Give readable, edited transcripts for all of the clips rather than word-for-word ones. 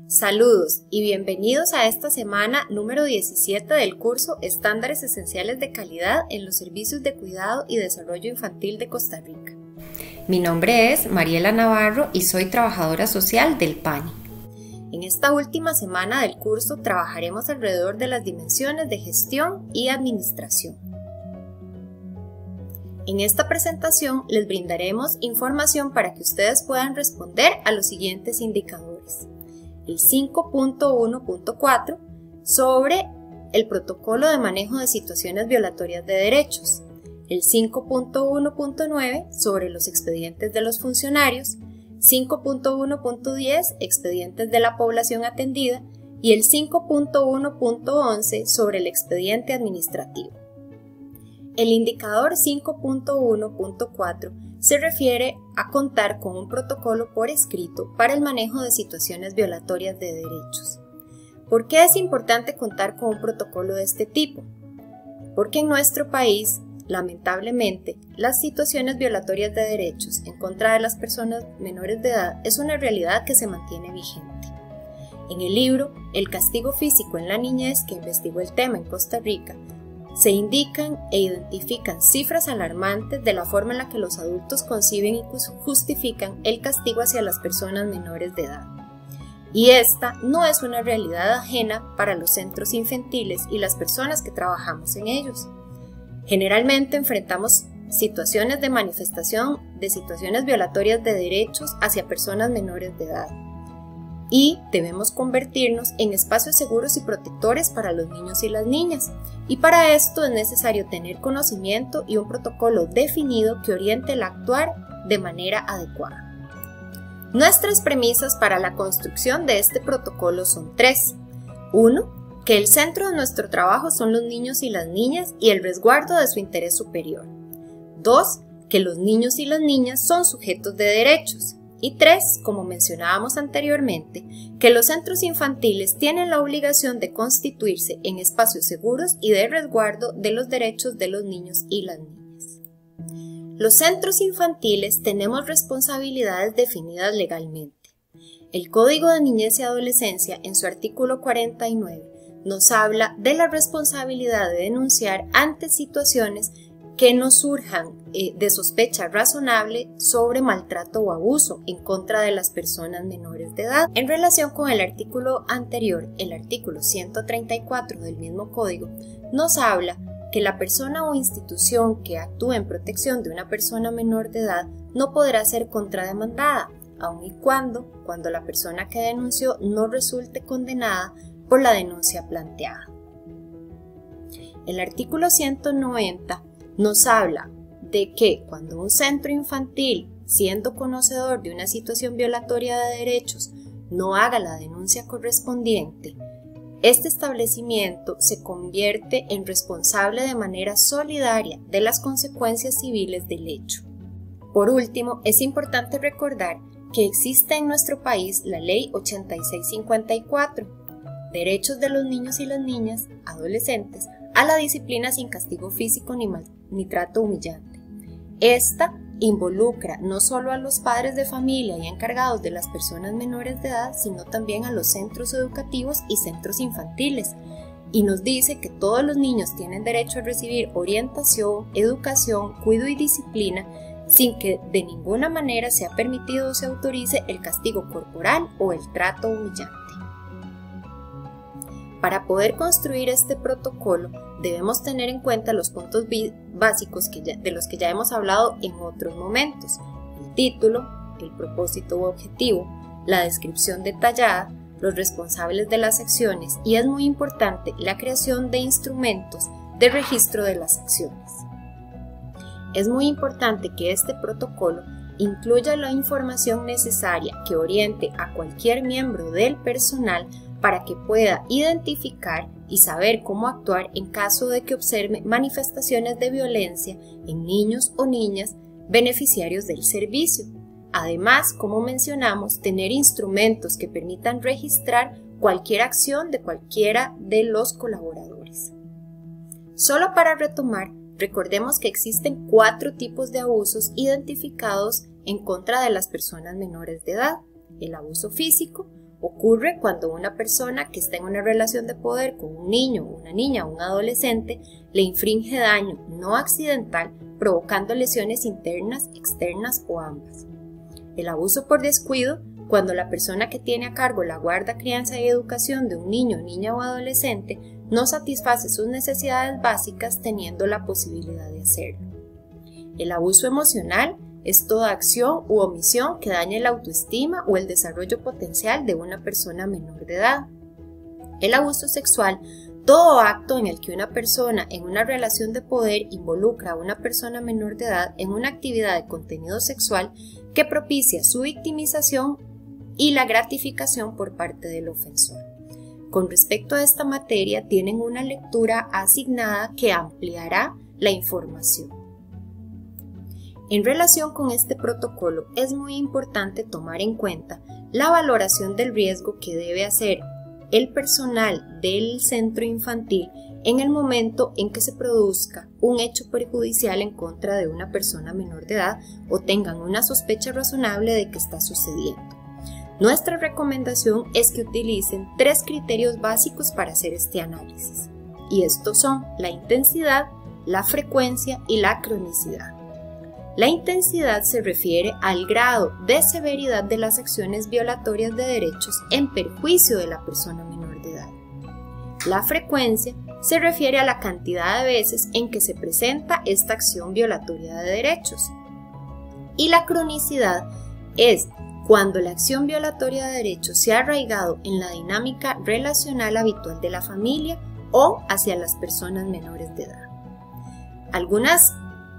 Saludos y bienvenidos a esta semana número 17 del curso Estándares Esenciales de Calidad en los Servicios de Cuidado y Desarrollo Infantil de Costa Rica. Mi nombre es Mariela Navarro y soy trabajadora social del PANI. En esta última semana del curso trabajaremos alrededor de las dimensiones de gestión y administración. En esta presentación les brindaremos información para que ustedes puedan responder a los siguientes indicadores. El 5.1.4 sobre el protocolo de manejo de situaciones violatorias de derechos, el 5.1.9 sobre los expedientes de los funcionarios, 5.1.10 expedientes de la población atendida y el 5.1.11 sobre el expediente administrativo. El indicador 5.1.4 se refiere a contar con un protocolo por escrito para el manejo de situaciones violatorias de derechos. ¿Por qué es importante contar con un protocolo de este tipo? Porque en nuestro país, lamentablemente, las situaciones violatorias de derechos en contra de las personas menores de edad es una realidad que se mantiene vigente. En el libro El castigo físico en la niñez, que investigó el tema en Costa Rica, se indican e identifican cifras alarmantes de la forma en la que los adultos conciben y justifican el castigo hacia las personas menores de edad. Y esta no es una realidad ajena para los centros infantiles y las personas que trabajamos en ellos. Generalmente enfrentamos situaciones de manifestación de situaciones violatorias de derechos hacia personas menores de edad. Y debemos convertirnos en espacios seguros y protectores para los niños y las niñas. Y para esto es necesario tener conocimiento y un protocolo definido que oriente el actuar de manera adecuada. Nuestras premisas para la construcción de este protocolo son tres. 1. Que el centro de nuestro trabajo son los niños y las niñas y el resguardo de su interés superior. 2. Que los niños y las niñas son sujetos de derechos. Y 3, como mencionábamos anteriormente, que los centros infantiles tienen la obligación de constituirse en espacios seguros y de resguardo de los derechos de los niños y las niñas. Los centros infantiles tenemos responsabilidades definidas legalmente. El Código de Niñez y Adolescencia, en su artículo 49, nos habla de la responsabilidad de denunciar ante situaciones que nos surjan de sospecha razonable sobre maltrato o abuso en contra de las personas menores de edad. En relación con el artículo anterior, el artículo 134 del mismo código, nos habla que la persona o institución que actúe en protección de una persona menor de edad no podrá ser contrademandada, aun y cuando la persona que denunció no resulte condenada por la denuncia planteada. El artículo 190 nos habla de que cuando un centro infantil, siendo conocedor de una situación violatoria de derechos, no haga la denuncia correspondiente, este establecimiento se convierte en responsable de manera solidaria de las consecuencias civiles del hecho. Por último, es importante recordar que existe en nuestro país la Ley 8654, Derechos de los niños y las niñas, adolescentes, a la disciplina sin castigo físico ni trato humillante. Esta involucra no solo a los padres de familia y encargados de las personas menores de edad, sino también a los centros educativos y centros infantiles, y nos dice que todos los niños tienen derecho a recibir orientación, educación, cuidado y disciplina, sin que de ninguna manera sea permitido o se autorice el castigo corporal o el trato humillante. Para poder construir este protocolo, debemos tener en cuenta los puntos básicos de los que ya hemos hablado en otros momentos: el título, el propósito u objetivo, la descripción detallada, los responsables de las acciones y, es muy importante, la creación de instrumentos de registro de las acciones. Es muy importante que este protocolo incluya la información necesaria que oriente a cualquier miembro del personal para que pueda identificar y saber cómo actuar en caso de que observe manifestaciones de violencia en niños o niñas beneficiarios del servicio. Además, como mencionamos, tener instrumentos que permitan registrar cualquier acción de cualquiera de los colaboradores. Solo para retomar, recordemos que existen 4 tipos de abusos identificados en contra de las personas menores de edad: el abuso físico, Ocurre cuando una persona que está en una relación de poder con un niño, una niña o un adolescente le infringe daño no accidental provocando lesiones internas, externas o ambas. El abuso por descuido, cuando la persona que tiene a cargo la guarda, crianza y educación de un niño, niña o adolescente no satisface sus necesidades básicas teniendo la posibilidad de hacerlo. El abuso emocional es toda acción u omisión que dañe la autoestima o el desarrollo potencial de una persona menor de edad. El abuso sexual, todo acto en el que una persona en una relación de poder involucra a una persona menor de edad en una actividad de contenido sexual que propicia su victimización y la gratificación por parte del ofensor. Con respecto a esta materia, tienen una lectura asignada que ampliará la información. En relación con este protocolo, es muy importante tomar en cuenta la valoración del riesgo que debe hacer el personal del centro infantil en el momento en que se produzca un hecho perjudicial en contra de una persona menor de edad o tengan una sospecha razonable de que está sucediendo. Nuestra recomendación es que utilicen 3 criterios básicos para hacer este análisis, y estos son la intensidad, la frecuencia y la cronicidad. La intensidad se refiere al grado de severidad de las acciones violatorias de derechos en perjuicio de la persona menor de edad. La frecuencia se refiere a la cantidad de veces en que se presenta esta acción violatoria de derechos. Y la cronicidad es cuando la acción violatoria de derechos se ha arraigado en la dinámica relacional habitual de la familia o hacia las personas menores de edad. Algunas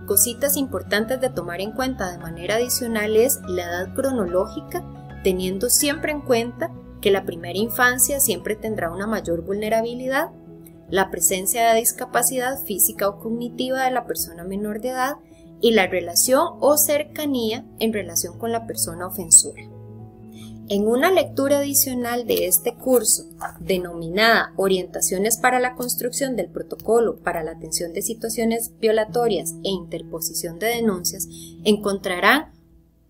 cositas importantes de tomar en cuenta de manera adicional es la edad cronológica, teniendo siempre en cuenta que la primera infancia siempre tendrá una mayor vulnerabilidad, la presencia de discapacidad física o cognitiva de la persona menor de edad y la relación o cercanía en relación con la persona ofensora. En una lectura adicional de este curso, denominada Orientaciones para la construcción del protocolo para la atención de situaciones violatorias e interposición de denuncias, encontrarán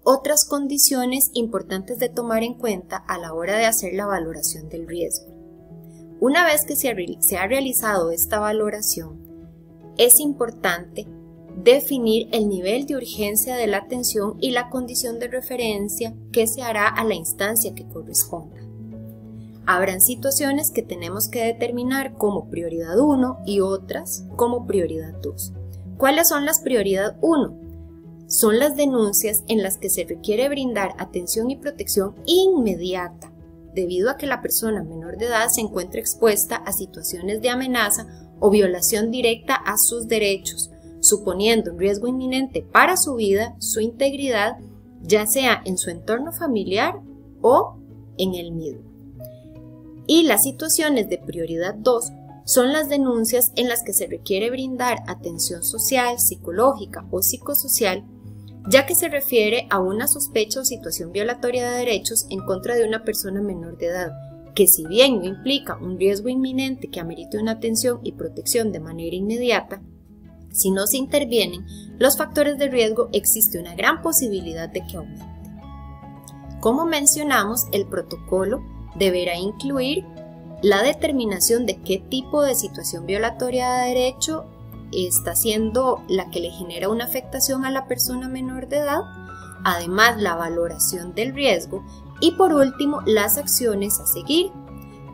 otras condiciones importantes de tomar en cuenta a la hora de hacer la valoración del riesgo. Una vez que se ha realizado esta valoración, es importante definir el nivel de urgencia de la atención y la condición de referencia que se hará a la instancia que corresponda. Habrán situaciones que tenemos que determinar como prioridad 1 y otras como prioridad 2. ¿Cuáles son las prioridad 1? Son las denuncias en las que se requiere brindar atención y protección inmediata, debido a que la persona menor de edad se encuentra expuesta a situaciones de amenaza o violación directa a sus derechos, suponiendo un riesgo inminente para su vida, su integridad, ya sea en su entorno familiar o en el mismo. Y las situaciones de prioridad 2 son las denuncias en las que se requiere brindar atención social, psicológica o psicosocial, ya que se refiere a una sospecha o situación violatoria de derechos en contra de una persona menor de edad, que si bien no implica un riesgo inminente que amerite una atención y protección de manera inmediata, si no se intervienen los factores de riesgo, existe una gran posibilidad de que aumente. Como mencionamos, el protocolo deberá incluir la determinación de qué tipo de situación violatoria de derecho está siendo la que le genera una afectación a la persona menor de edad, además la valoración del riesgo y por último las acciones a seguir,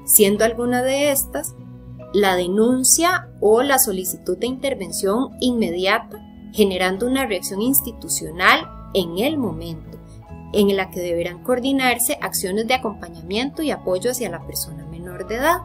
siendo alguna de estas la denuncia o la solicitud de intervención inmediata, generando una reacción institucional en el momento, en la que deberán coordinarse acciones de acompañamiento y apoyo hacia la persona menor de edad,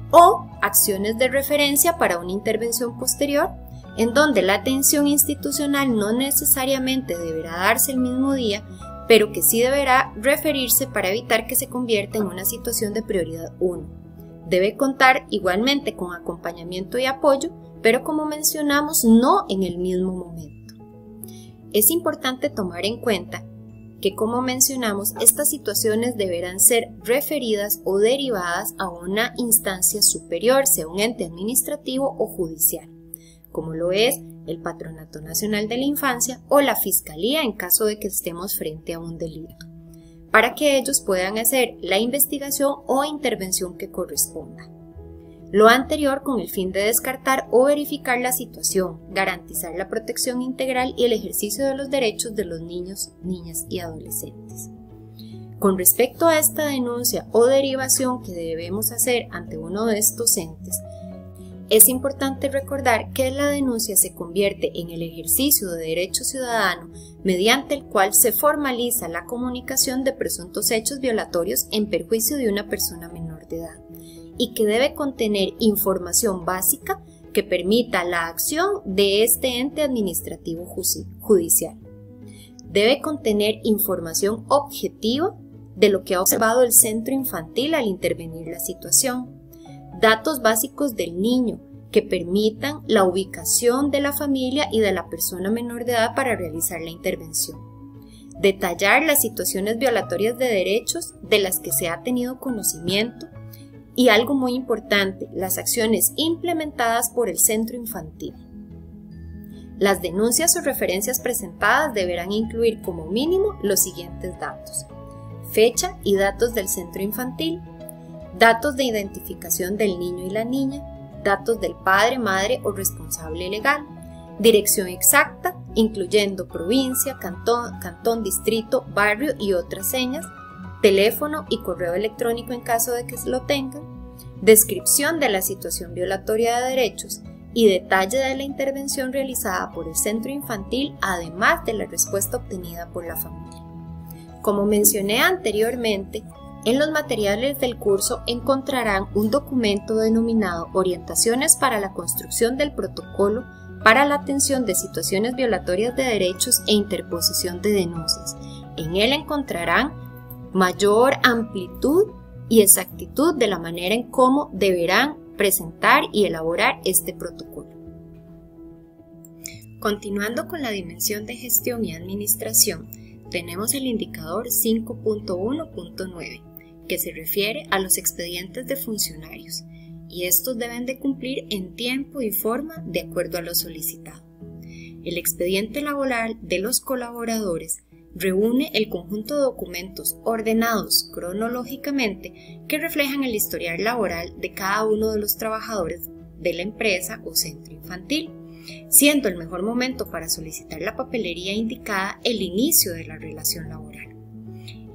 o acciones de referencia para una intervención posterior, en donde la atención institucional no necesariamente deberá darse el mismo día, pero que sí deberá referirse para evitar que se convierta en una situación de prioridad 1. Debe contar igualmente con acompañamiento y apoyo, pero como mencionamos, no en el mismo momento. Es importante tomar en cuenta que, como mencionamos, estas situaciones deberán ser referidas o derivadas a una instancia superior, sea un ente administrativo o judicial, como lo es el Patronato Nacional de la Infancia o la Fiscalía en caso de que estemos frente a un delito. para que ellos puedan hacer la investigación o intervención que corresponda. Lo anterior con el fin de descartar o verificar la situación, garantizar la protección integral y el ejercicio de los derechos de los niños, niñas y adolescentes. Con respecto a esta denuncia o derivación que debemos hacer ante uno de estos entes, es importante recordar que la denuncia se convierte en el ejercicio de derecho ciudadano mediante el cual se formaliza la comunicación de presuntos hechos violatorios en perjuicio de una persona menor de edad y que debe contener información básica que permita la acción de este ente administrativo judicial. Debe contener información objetiva de lo que ha observado el centro infantil al intervenir la situación, datos básicos del niño que permitan la ubicación de la familia y de la persona menor de edad para realizar la intervención, detallar las situaciones violatorias de derechos de las que se ha tenido conocimiento y algo muy importante, las acciones implementadas por el centro infantil. Las denuncias o referencias presentadas deberán incluir como mínimo los siguientes datos: fecha y datos del centro infantil, datos de identificación del niño y la niña, datos del padre, madre o responsable legal, dirección exacta, incluyendo provincia, cantón, distrito, barrio y otras señas, teléfono y correo electrónico en caso de que lo tengan, descripción de la situación violatoria de derechos y detalle de la intervención realizada por el centro infantil, además de la respuesta obtenida por la familia. Como mencioné anteriormente, en los materiales del curso encontrarán un documento denominado Orientaciones para la construcción del protocolo para la atención de situaciones violatorias de derechos e interposición de denuncias. En él encontrarán mayor amplitud y exactitud de la manera en cómo deberán presentar y elaborar este protocolo. Continuando con la dimensión de gestión y administración, tenemos el indicador 5.1.9, que se refiere a los expedientes de funcionarios, y estos deben de cumplir en tiempo y forma de acuerdo a lo solicitado. El expediente laboral de los colaboradores reúne el conjunto de documentos ordenados cronológicamente que reflejan el historial laboral de cada uno de los trabajadores de la empresa o centro infantil, siendo el mejor momento para solicitar la papelería indicada el inicio de la relación laboral.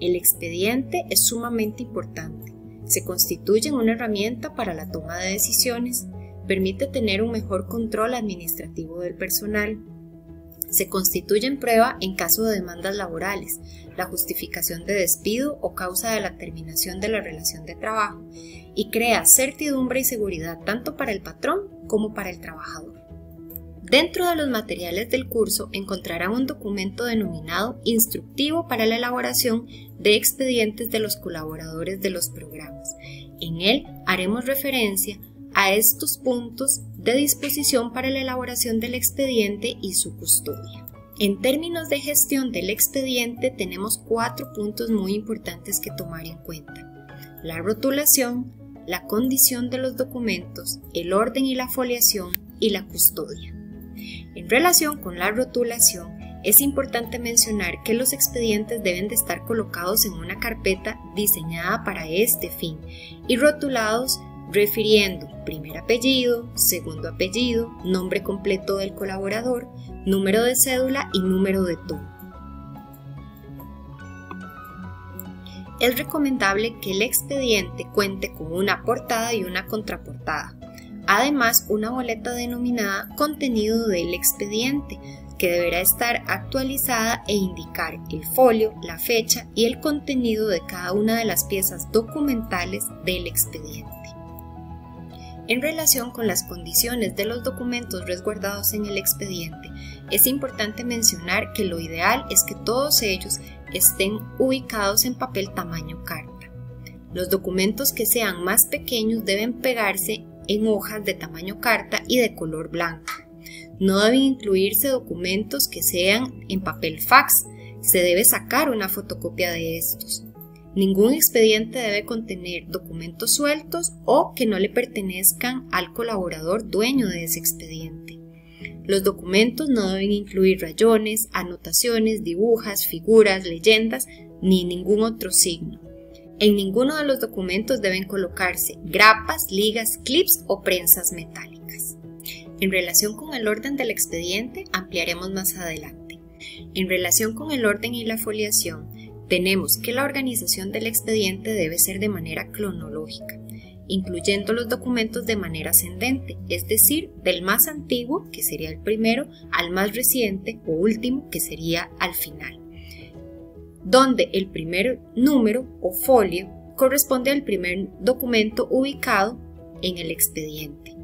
El expediente es sumamente importante, se constituye en una herramienta para la toma de decisiones, permite tener un mejor control administrativo del personal, se constituye en prueba en caso de demandas laborales, la justificación de despido o causa de la terminación de la relación de trabajo y crea certidumbre y seguridad tanto para el patrón como para el trabajador. Dentro de los materiales del curso encontrarán un documento denominado Instructivo para la elaboración de expedientes de los colaboradores de los programas. En él haremos referencia a estos puntos de disposición para la elaboración del expediente y su custodia. En términos de gestión del expediente tenemos 4 puntos muy importantes que tomar en cuenta: la rotulación, la condición de los documentos, el orden y la foliación y la custodia. En relación con la rotulación, es importante mencionar que los expedientes deben de estar colocados en una carpeta diseñada para este fin y rotulados refiriendo primer apellido, segundo apellido, nombre completo del colaborador, número de cédula y número de turno. Es recomendable que el expediente cuente con una portada y una contraportada. Además, una boleta denominada contenido del expediente, que deberá estar actualizada e indicar el folio, la fecha y el contenido de cada una de las piezas documentales del expediente. En relación con las condiciones de los documentos resguardados en el expediente, es importante mencionar que lo ideal es que todos ellos estén ubicados en papel tamaño carta. Los documentos que sean más pequeños deben pegarse en hojas de tamaño carta y de color blanco. No deben incluirse documentos que sean en papel fax, se debe sacar una fotocopia de estos. Ningún expediente debe contener documentos sueltos o que no le pertenezcan al colaborador dueño de ese expediente. Los documentos no deben incluir rayones, anotaciones, dibujas, figuras, leyendas ni ningún otro signo. En ninguno de los documentos deben colocarse grapas, ligas, clips o prensas metálicas. En relación con el orden del expediente, ampliaremos más adelante. En relación con el orden y la foliación, tenemos que la organización del expediente debe ser de manera cronológica, incluyendo los documentos de manera ascendente, es decir, del más antiguo, que sería el primero, al más reciente o último, que sería al final, donde el primer número o folio corresponde al primer documento ubicado en el expediente.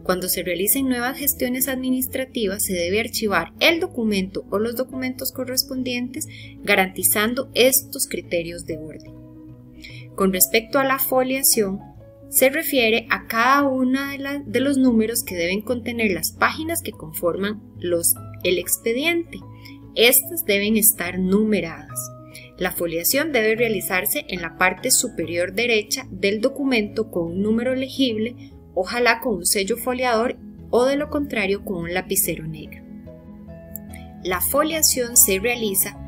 Cuando se realicen nuevas gestiones administrativas, se debe archivar el documento o los documentos correspondientes, garantizando estos criterios de orden. Con respecto a la foliación, se refiere a cada uno de los números que deben contener las páginas que conforman el expediente. Estas deben estar numeradas. La foliación debe realizarse en la parte superior derecha del documento con un número legible, ojalá con un sello foliador o de lo contrario con un lapicero negro. La foliación se realiza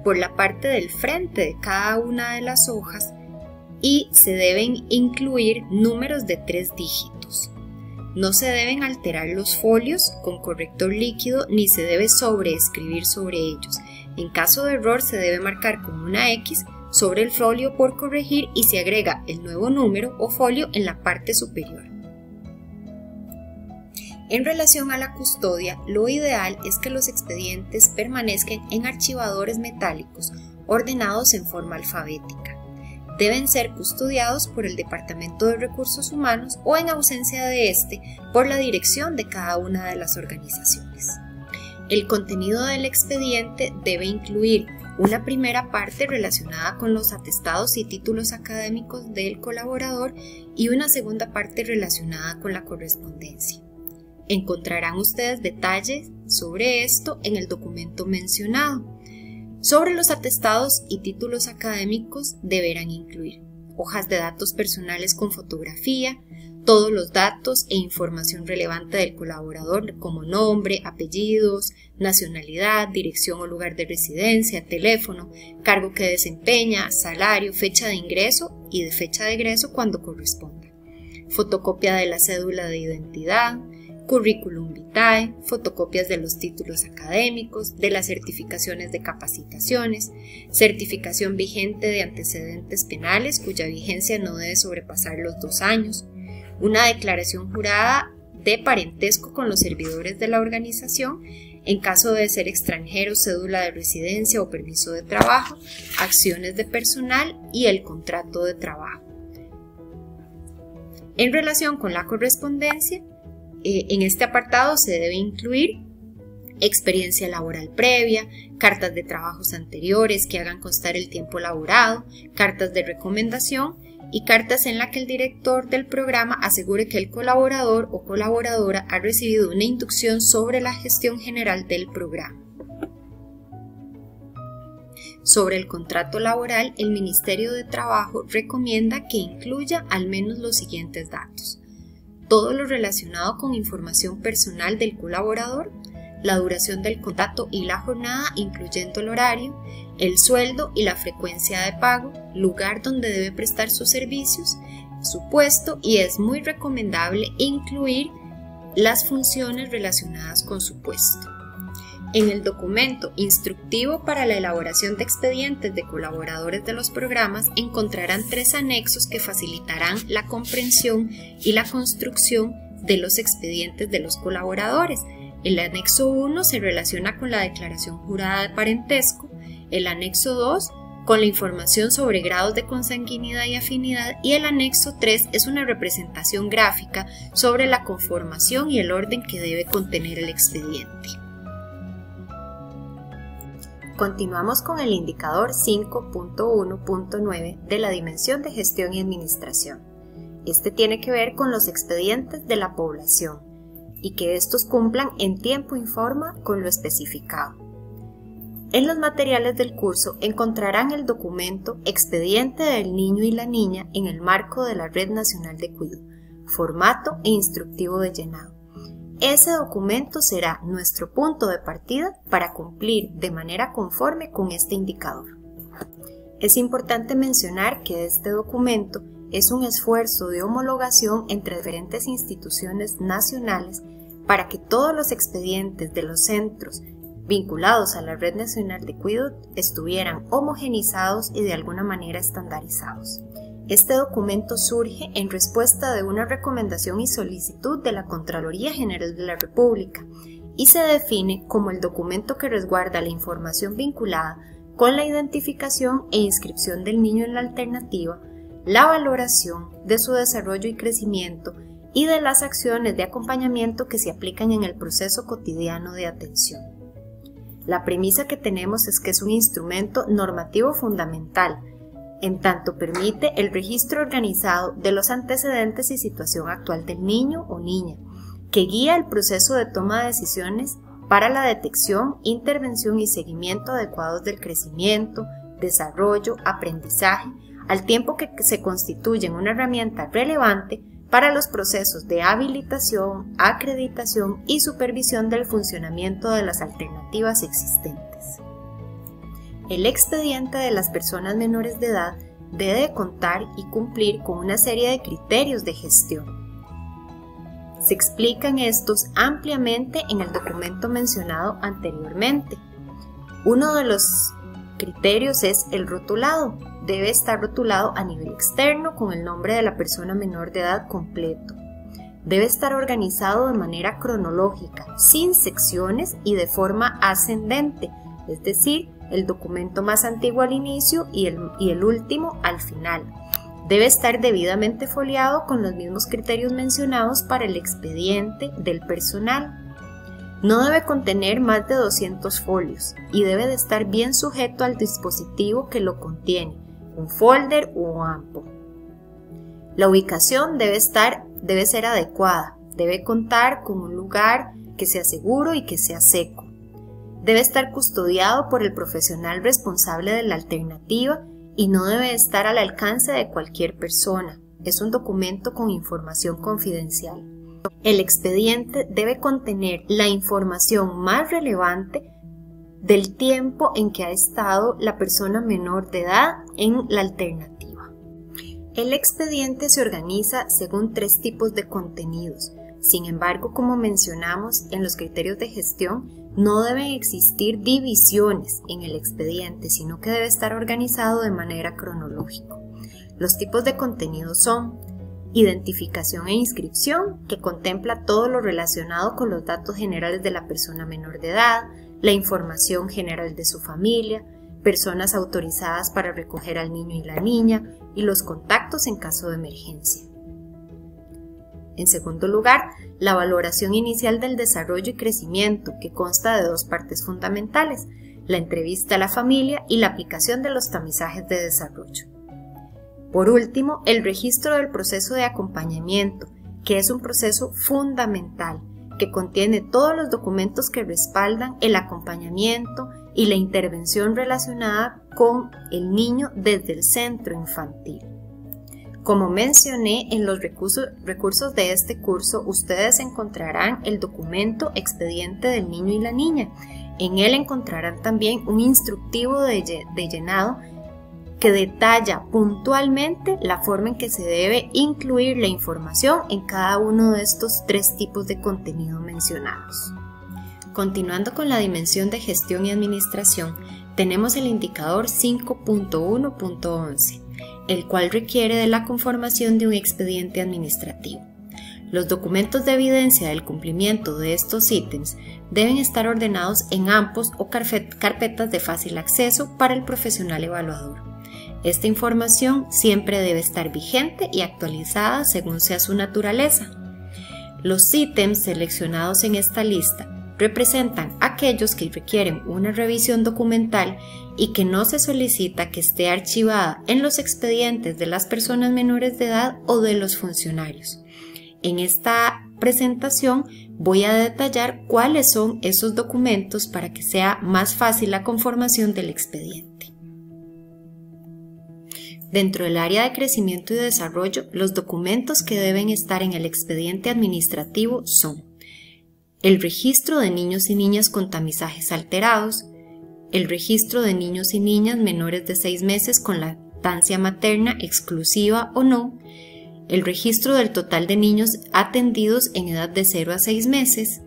por la parte del frente de cada una de las hojas y se deben incluir números de 3 dígitos. No se deben alterar los folios con corrector líquido ni se debe sobreescribir sobre ellos. En caso de error se debe marcar con una X sobre el folio por corregir y se agrega el nuevo número o folio en la parte superior. En relación a la custodia, lo ideal es que los expedientes permanezcan en archivadores metálicos ordenados en forma alfabética. Deben ser custodiados por el Departamento de Recursos Humanos o, en ausencia de este, por la dirección de cada una de las organizaciones. El contenido del expediente debe incluir una primera parte relacionada con los atestados y títulos académicos del colaborador y una segunda parte relacionada con la correspondencia. Encontrarán ustedes detalles sobre esto en el documento mencionado. Sobre los atestados y títulos académicos deberán incluir hojas de datos personales con fotografía, todos los datos e información relevante del colaborador como nombre, apellidos, nacionalidad, dirección o lugar de residencia, teléfono, cargo que desempeña, salario, fecha de ingreso y de fecha de egreso cuando corresponda, fotocopia de la cédula de identidad, currículum vitae, fotocopias de los títulos académicos, de las certificaciones de capacitaciones, certificación vigente de antecedentes penales cuya vigencia no debe sobrepasar los 2 años, una declaración jurada de parentesco con los servidores de la organización, en caso de ser extranjero, cédula de residencia o permiso de trabajo, acciones de personal y el contrato de trabajo. En relación con la correspondencia, en este apartado se debe incluir experiencia laboral previa, cartas de trabajos anteriores que hagan constar el tiempo laborado, cartas de recomendación y cartas en las que el director del programa asegure que el colaborador o colaboradora ha recibido una inducción sobre la gestión general del programa. Sobre el contrato laboral, el Ministerio de Trabajo recomienda que incluya al menos los siguientes datos: todo lo relacionado con información personal del colaborador, la duración del contrato y la jornada, incluyendo el horario, el sueldo y la frecuencia de pago, lugar donde debe prestar sus servicios, su puesto y es muy recomendable incluir las funciones relacionadas con su puesto. En el documento instructivo para la elaboración de expedientes de colaboradores de los programas encontrarán 3 anexos que facilitarán la comprensión y la construcción de los expedientes de los colaboradores. El anexo 1 se relaciona con la declaración jurada de parentesco, el anexo 2 con la información sobre grados de consanguinidad y afinidad y el anexo 3 es una representación gráfica sobre la conformación y el orden que debe contener el expediente. Continuamos con el indicador 5.1.9 de la dimensión de gestión y administración. Este tiene que ver con los expedientes de la población y que estos cumplan en tiempo y forma con lo especificado. En los materiales del curso encontrarán el documento Expediente del Niño y la Niña en el marco de la Red Nacional de Cuidado, formato e instructivo de llenado. Ese documento será nuestro punto de partida para cumplir de manera conforme con este indicador. Es importante mencionar que este documento es un esfuerzo de homologación entre diferentes instituciones nacionales para que todos los expedientes de los centros vinculados a la Red Nacional de Cuidad estuvieran homogenizados y de alguna manera estandarizados. Este documento surge en respuesta de una recomendación y solicitud de la Contraloría General de la República y se define como el documento que resguarda la información vinculada con la identificación e inscripción del niño en la alternativa, la valoración de su desarrollo y crecimiento y de las acciones de acompañamiento que se aplican en el proceso cotidiano de atención. La premisa que tenemos es que es un instrumento normativo fundamental, en tanto permite el registro organizado de los antecedentes y situación actual del niño o niña, que guía el proceso de toma de decisiones para la detección, intervención y seguimiento adecuados del crecimiento, desarrollo, aprendizaje, al tiempo que se constituyen una herramienta relevante para los procesos de habilitación, acreditación y supervisión del funcionamiento de las alternativas existentes. El expediente de las personas menores de edad debe contar y cumplir con una serie de criterios de gestión. Se explican estos ampliamente en el documento mencionado anteriormente. Uno de los criterios es el rotulado. Debe estar rotulado a nivel externo con el nombre de la persona menor de edad completo. Debe estar organizado de manera cronológica, sin secciones y de forma ascendente, es decir, el documento más antiguo al inicio y el último al final. Debe estar debidamente foliado con los mismos criterios mencionados para el expediente del personal. No debe contener más de 200 folios y debe de estar bien sujeto al dispositivo que lo contiene, un folder o AMPO. La ubicación debe ser adecuada, debe contar con un lugar que sea seguro y que sea seco. Debe estar custodiado por el profesional responsable de la alternativa y no debe estar al alcance de cualquier persona. Es un documento con información confidencial. El expediente debe contener la información más relevante del tiempo en que ha estado la persona menor de edad en la alternativa. El expediente se organiza según 3 tipos de contenidos. Sin embargo, como mencionamos en los criterios de gestión, no deben existir divisiones en el expediente, sino que debe estar organizado de manera cronológica. Los tipos de contenido son identificación e inscripción, que contempla todo lo relacionado con los datos generales de la persona menor de edad, la información general de su familia, personas autorizadas para recoger al niño y la niña y los contactos en caso de emergencia. En segundo lugar, la valoración inicial del desarrollo y crecimiento, que consta de 2 partes fundamentales, la entrevista a la familia y la aplicación de los tamizajes de desarrollo. Por último, el registro del proceso de acompañamiento, que es un proceso fundamental, que contiene todos los documentos que respaldan el acompañamiento y la intervención relacionada con el niño desde el centro infantil. Como mencioné, en los recursos de este curso, ustedes encontrarán el documento expediente del niño y la niña. En él encontrarán también un instructivo de llenado que detalla puntualmente la forma en que se debe incluir la información en cada uno de estos 3 tipos de contenido mencionados. Continuando con la dimensión de gestión y administración, tenemos el indicador 5.1.11. el cual requiere de la conformación de un expediente administrativo. Los documentos de evidencia del cumplimiento de estos ítems deben estar ordenados en AMPOs o carpetas de fácil acceso para el profesional evaluador. Esta información siempre debe estar vigente y actualizada según sea su naturaleza. Los ítems seleccionados en esta lista representan aquellos que requieren una revisión documental y que no se solicita que esté archivada en los expedientes de las personas menores de edad o de los funcionarios. En esta presentación voy a detallar cuáles son esos documentos para que sea más fácil la conformación del expediente. Dentro del área de crecimiento y desarrollo, los documentos que deben estar en el expediente administrativo son el registro de niños y niñas con tamizajes alterados, el registro de niños y niñas menores de 6 meses con lactancia materna exclusiva o no, el registro del total de niños atendidos en edad de 0 a 6 meses,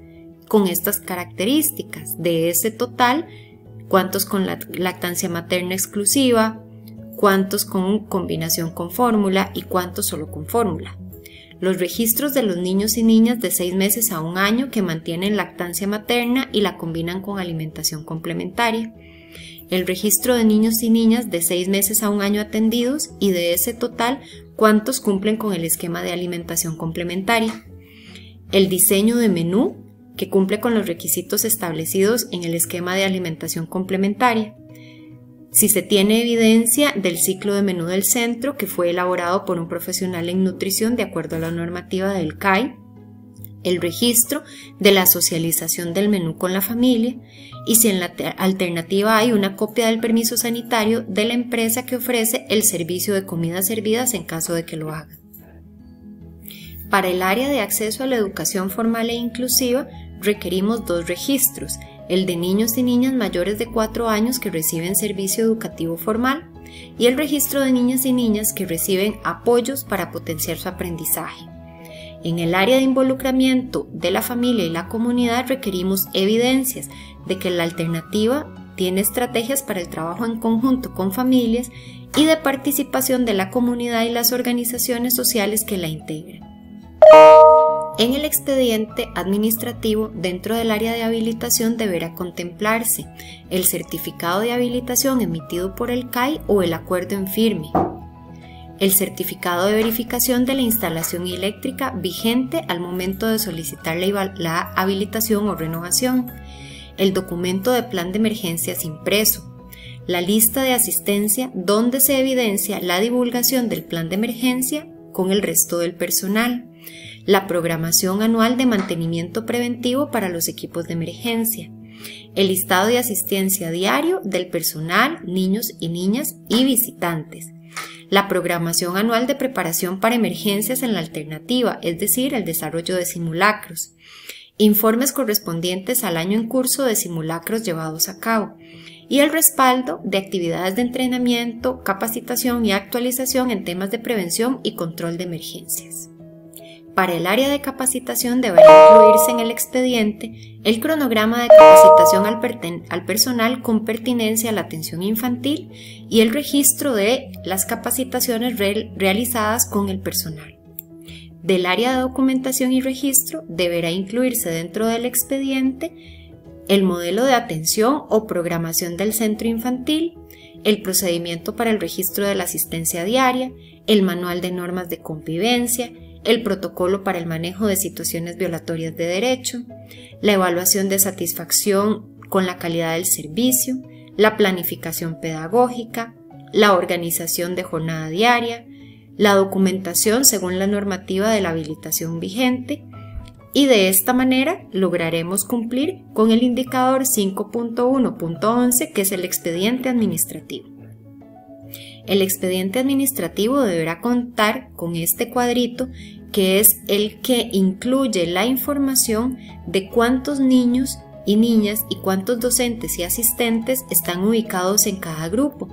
con estas características. De ese total, cuántos con lactancia materna exclusiva, cuántos con combinación con fórmula y cuántos solo con fórmula. Los registros de los niños y niñas de 6 meses a 1 año que mantienen lactancia materna y la combinan con alimentación complementaria. El registro de niños y niñas de 6 meses a 1 año atendidos y de ese total, cuántos cumplen con el esquema de alimentación complementaria. El diseño de menú que cumple con los requisitos establecidos en el esquema de alimentación complementaria. Si se tiene evidencia del ciclo de menú del centro que fue elaborado por un profesional en nutrición de acuerdo a la normativa del CAI, el registro de la socialización del menú con la familia y si en la alternativa hay una copia del permiso sanitario de la empresa que ofrece el servicio de comidas servidas en caso de que lo haga. Para el área de acceso a la educación formal e inclusiva requerimos 2 registros, el de niños y niñas mayores de 4 años que reciben servicio educativo formal y el registro de niñas y niñas que reciben apoyos para potenciar su aprendizaje. En el área de involucramiento de la familia y la comunidad requerimos evidencias de que la alternativa tiene estrategias para el trabajo en conjunto con familias y de participación de la comunidad y las organizaciones sociales que la integran. En el expediente administrativo, dentro del área de habilitación deberá contemplarse el certificado de habilitación emitido por el CAI o el acuerdo en firme, el certificado de verificación de la instalación eléctrica vigente al momento de solicitar la habilitación o renovación, el documento de plan de emergencias impreso, la lista de asistencia donde se evidencia la divulgación del plan de emergencia con el resto del personal, la programación anual de mantenimiento preventivo para los equipos de emergencia, el listado de asistencia diario del personal, niños y niñas y visitantes, la programación anual de preparación para emergencias en la alternativa, es decir, el desarrollo de simulacros, informes correspondientes al año en curso de simulacros llevados a cabo y el respaldo de actividades de entrenamiento, capacitación y actualización en temas de prevención y control de emergencias. Para el área de capacitación deberá incluirse en el expediente el cronograma de capacitación al personal con pertinencia a la atención infantil y el registro de las capacitaciones realizadas con el personal. Del área de documentación y registro deberá incluirse dentro del expediente el modelo de atención o programación del centro infantil, el procedimiento para el registro de la asistencia diaria, el manual de normas de convivencia, el protocolo para el manejo de situaciones violatorias de derecho, la evaluación de satisfacción con la calidad del servicio, la planificación pedagógica, la organización de jornada diaria, la documentación según la normativa de la habilitación vigente, y de esta manera lograremos cumplir con el indicador 5.1.11 que es el expediente administrativo. El expediente administrativo deberá contar con este cuadrito que es el que incluye la información de cuántos niños y niñas y cuántos docentes y asistentes están ubicados en cada grupo,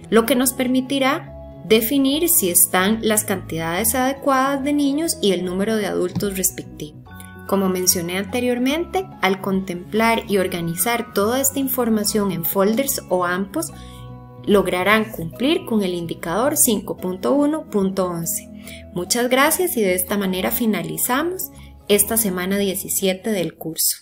lo que nos permitirá definir si están las cantidades adecuadas de niños y el número de adultos respectivo. Como mencioné anteriormente, al contemplar y organizar toda esta información en folders o AMPOs, lograrán cumplir con el indicador 5.1.11. Muchas gracias y de esta manera finalizamos esta semana 17 del curso.